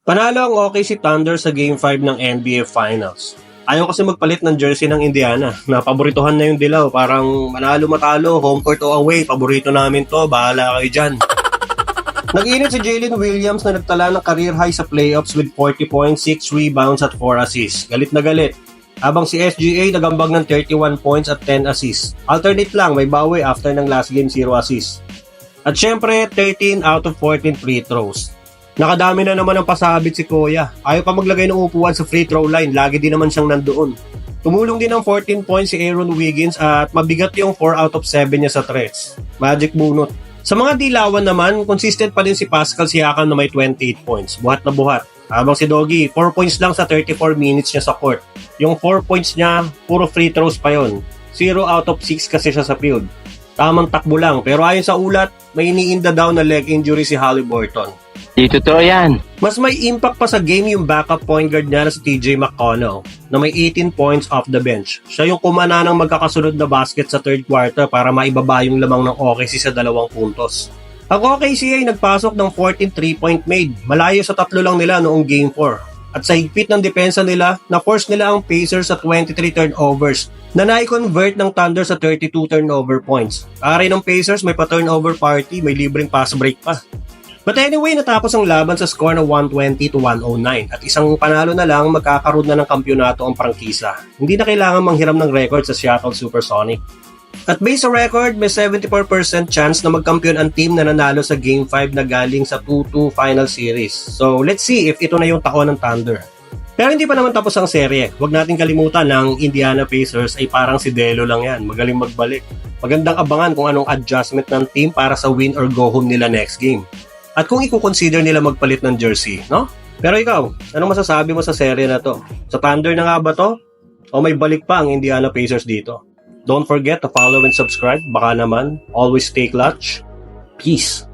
Panalo ang OKC Thunder sa Game 5 ng NBA Finals. Ayaw kasi magpalit ng jersey ng Indiana. Napaboritohan na yung dilaw. Parang manalo matalo, home court o away. Paborito namin to, bahala kayo dyan. Nag-init si Jalen Williams na nagtala ng career high sa playoffs with 40 points, 6 rebounds at 4 assists. Galit na galit. Habang si SGA nagambag ng 31 points at 10 assists. Alternate lang, may bawi after ng last game 0 assists. At syempre, 13 out of 14 free throws. Nakadami na naman ang pasabit si Kuya. Ayaw pa maglagay ng upuan sa free throw line, lagi din naman siyang nandoon. Tumulong din ng 14 points si Aaron Wiggins at mabigat yung 4 out of 7 niya sa threats. Magic bunot. Sa mga dilawan naman, consistent pa din si Pascal Siakam na may 28 points. Buhat na buhat. Habang si Doggy, 4 points lang sa 34 minutes niya sa court. Yung 4 points niya, puro free throws pa yon. 0 out of 6 kasi siya sa field. Tamang takbo lang, pero ayon sa ulat, may iniinda daw na leg injury si Haliburton. Di totoo yan. Mas may impact pa sa game yung backup point guard niya na si TJ McConnell na may 18 points off the bench. Siya yung kumana ng magkakasunod na basket sa third quarter para maibaba yung lamang ng OKC sa 2 puntos. Ang OKC ay nagpasok ng 14 3-point made, malayo sa 3 lang nila noong game 4. At sa higpit ng depensa nila, na-force nila ang Pacers sa 23 turnovers na nai-convert ng Thunder sa 32 turnover points. Pare ng Pacers may pa-turnover party, may libreng pass break pa. But anyway, natapos ang laban sa score na 120-109 at isang panalo na lang magkakaroon na ng kampyonato ang prangkisa. Hindi na kailangan manghiram ng record sa Seattle Supersonic. At based sa record, may 74% chance na magkampiyon ang team na nanalo sa Game 5 na galing sa 2-2 final series. So let's see if ito na yung taon ng Thunder. Pero hindi pa naman tapos ang serye. Huwag natin kalimutan na ang Indiana Pacers ay parang si Delo lang yan. Magaling magbalik. Magandang abangan kung anong adjustment ng team para sa win or go home nila next game. At kung i-consider nila magpalit ng jersey, no? Pero ikaw, anong masasabi mo sa serye na to? Sa Thunder na nga ba to? O may balik pa ang Indiana Pacers dito? Don't forget to follow and subscribe. Baka naman, always stay clutch. Peace.